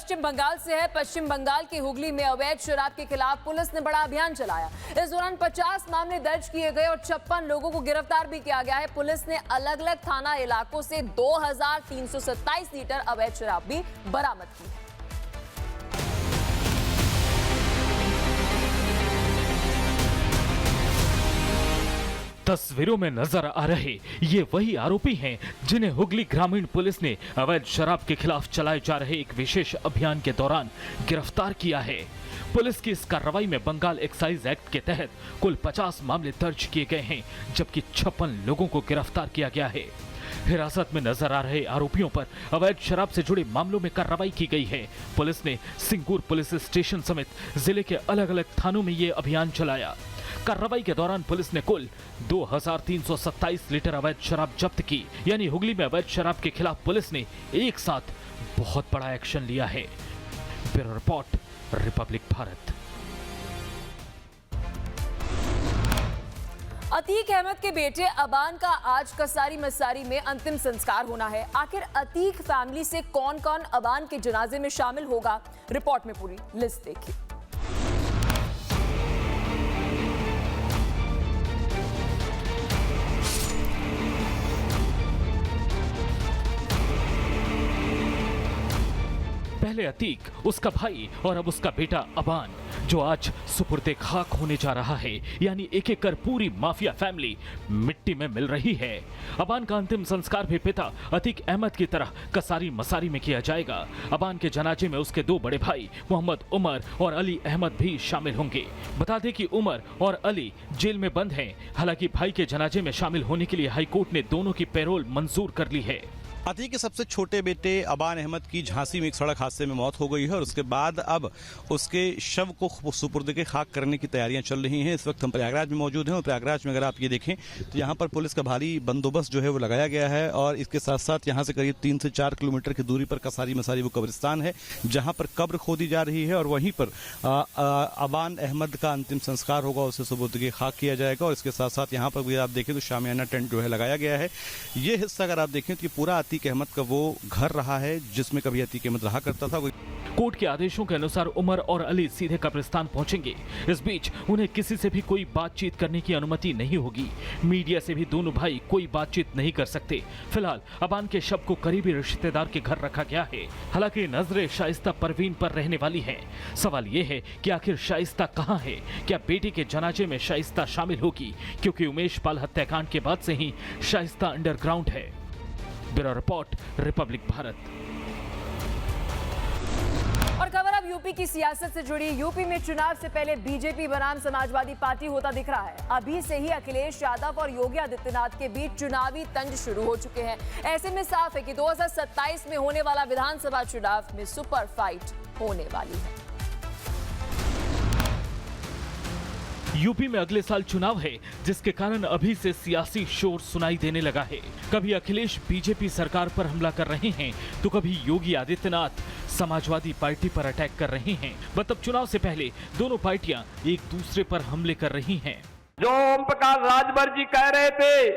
पश्चिम बंगाल से है। पश्चिम बंगाल के हुगली में अवैध शराब के खिलाफ पुलिस ने बड़ा अभियान चलाया। इस दौरान 50 मामले दर्ज किए गए और 56 लोगों को गिरफ्तार भी किया गया है। पुलिस ने अलग अलग थाना इलाकों से 2327 लीटर अवैध शराब भी बरामद की है। तस्वीरों में नजर आ रहे ये वही आरोपी हैं जिन्हें हुगली ग्रामीण पुलिस ने अवैध शराब के खिलाफ चलाए जा रहे एक विशेष अभियान के दौरान गिरफ्तार किया है। पुलिस की इस कार्रवाई में बंगाल एक्साइज एक्ट के तहत कुल 50 मामले दर्ज किए गए हैं, जबकि 56 लोगों को गिरफ्तार किया गया है। हिरासत में नजर आ रहे आरोपियों पर अवैध शराब से जुड़े मामलों में कार्रवाई की गई है। पुलिस ने सिंगूर पुलिस स्टेशन समेत जिले के अलग अलग थानों में ये अभियान चलाया। कार्रवाई के दौरान पुलिस ने कुल 2327 लीटर अवैध शराब जब्त की। यानी हुगली में अवैध शराब के खिलाफ पुलिस ने एक साथ बहुत बड़ा एक्शन लिया है। Bureau report, Republic Bharat. Atiq Ahmed के बेटे अबान का आज कसारी मसारी में अंतिम संस्कार होना है। आखिर अतीक फैमिली से कौन कौन अबान के जनाजे में शामिल होगा, रिपोर्ट में पूरी लिस्ट देखिए। पहले अतीक, उसका भाई और अब उसका बेटा अबान, जो आज सुपुर्दे खाक होने जा रहा है। यानी एक एक कर पूरी माफिया फैमिली मिट्टी में मिल रही है। अबान का अंतिम संस्कार भी पिता अतीक अहमद की तरह कसारी मसारी में किया जाएगा। अबान के जनाजे में उसके दो बड़े भाई मोहम्मद उमर और अली अहमद भी शामिल होंगे। बता दें कि उमर और अली जेल में बंद हैं। हालांकि भाई के जनाजे में शामिल होने के लिए हाईकोर्ट ने दोनों की पैरोल मंजूर कर ली है। अतीक के सबसे छोटे बेटे अबान अहमद की झांसी में एक सड़क हादसे में मौत हो गई है और उसके बाद अब उसके शव को सुपुर्द के खाक करने की तैयारियां चल रही हैं। इस वक्त हम प्रयागराज में मौजूद हैं और प्रयागराज में अगर आप ये देखें तो यहाँ पर पुलिस का भारी बंदोबस्त जो है वो लगाया गया है और इसके साथ साथ यहाँ से करीब 3 से 4 किलोमीटर की दूरी पर कसारी मसारी वो कब्रिस्तान है जहाँ पर कब्र खोदी जा रही है और वहीं पर अबान अहमद का अंतिम संस्कार होगा, उसे सुपुर्द के खाक किया जाएगा। और इसके साथ साथ यहाँ पर भी आप देखें तो शामियाना टेंट जो है लगाया गया है। ये हिस्सा अगर आप देखें तो पूरा अतीक अहमद का वो घर रहा है जिसमें कभी अतीक अहमद रहा करता था। कोर्ट के आदेशों के अनुसार उमर और अली सीधे कब्रिस्तान पहुंचेंगे। इस बीच उन्हें किसी से भी कोई बातचीत करने की अनुमति नहीं होगी। मीडिया से भी दोनों भाई कोई बातचीत नहीं कर सकते। फिलहाल अबान के शव को करीबी रिश्तेदार के घर रखा गया है। हालांकि नजरें शाइस्ता परवीन पर रहने वाली हैं। सवाल यह है कि आखिर शाइस्ता कहां है? क्या बेटे के जनाजे में शाइस्ता शामिल होगी? क्योंकि उमेश पाल हत्याकांड के बाद से ही शाइस्ता अंडरग्राउंड है। Bureau report, Republic Bharat. और खबर अब यूपी की सियासत से जुड़ी। यूपी में चुनाव से पहले बीजेपी बनाम समाजवादी पार्टी होता दिख रहा है। अभी से ही अखिलेश यादव और योगी आदित्यनाथ के बीच चुनावी तंज शुरू हो चुके हैं। ऐसे में साफ है कि 2027 में होने वाला विधानसभा चुनाव में सुपर फाइट होने वाली है। यूपी में अगले साल चुनाव है, जिसके कारण अभी से सियासी शोर सुनाई देने लगा है। कभी अखिलेश बीजेपी सरकार पर हमला कर रहे हैं तो कभी योगी आदित्यनाथ समाजवादी पार्टी पर अटैक कर रहे हैं। मतलब चुनाव से पहले दोनों पार्टियां एक दूसरे पर हमले कर रही हैं। जो ओम प्रकाश राजभर जी कह रहे थे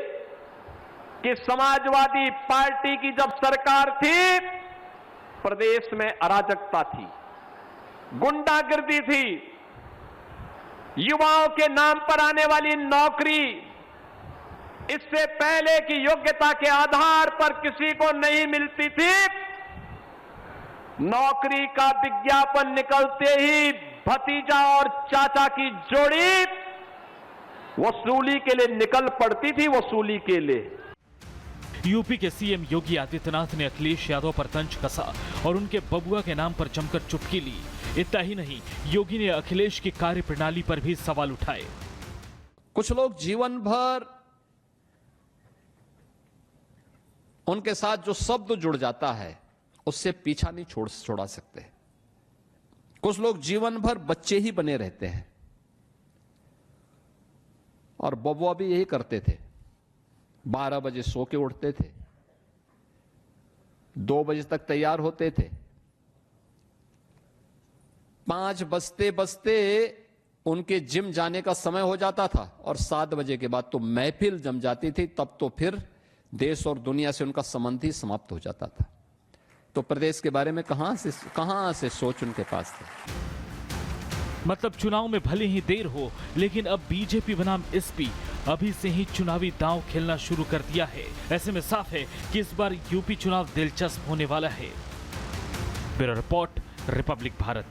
कि समाजवादी पार्टी की जब सरकार थी प्रदेश में अराजकता थी, गुंडागिर्दी थी, युवाओं के नाम पर आने वाली नौकरी इससे पहले की योग्यता के आधार पर किसी को नहीं मिलती थी। नौकरी का विज्ञापन निकलते ही भतीजा और चाचा की जोड़ी वसूली के लिए निकल पड़ती थी, वसूली के लिए। यूपी के सीएम योगी आदित्यनाथ ने अखिलेश यादव पर तंज कसा और उनके बबुआ के नाम पर जमकर चुटकी ली। इतना ही नहीं, योगी ने अखिलेश की कार्य प्रणाली पर भी सवाल उठाए। कुछ लोग जीवन भर उनके साथ जो शब्द जुड़ जाता है उससे पीछा नहीं छोड़ा सकते। कुछ लोग जीवन भर बच्चे ही बने रहते हैं और बबुआ भी यही करते थे। 12 बजे सो के उठते थे, 2 बजे तक तैयार होते थे, 5 बजते बजते उनके जिम जाने का समय हो जाता था और 7 बजे के बाद तो महफिल जम जाती थी। तब तो फिर देश और दुनिया से उनका संबंध ही समाप्त हो जाता था। तो प्रदेश के बारे में कहां से सोच उनके पास थी। मतलब चुनाव में भले ही देर हो, लेकिन अब बीजेपी बनाम एसपी अभी से ही चुनावी दांव खेलना शुरू कर दिया है। ऐसे में साफ है कि इस बार यूपी चुनाव दिलचस्प होने वाला है। Bureau report, Republic Bharat.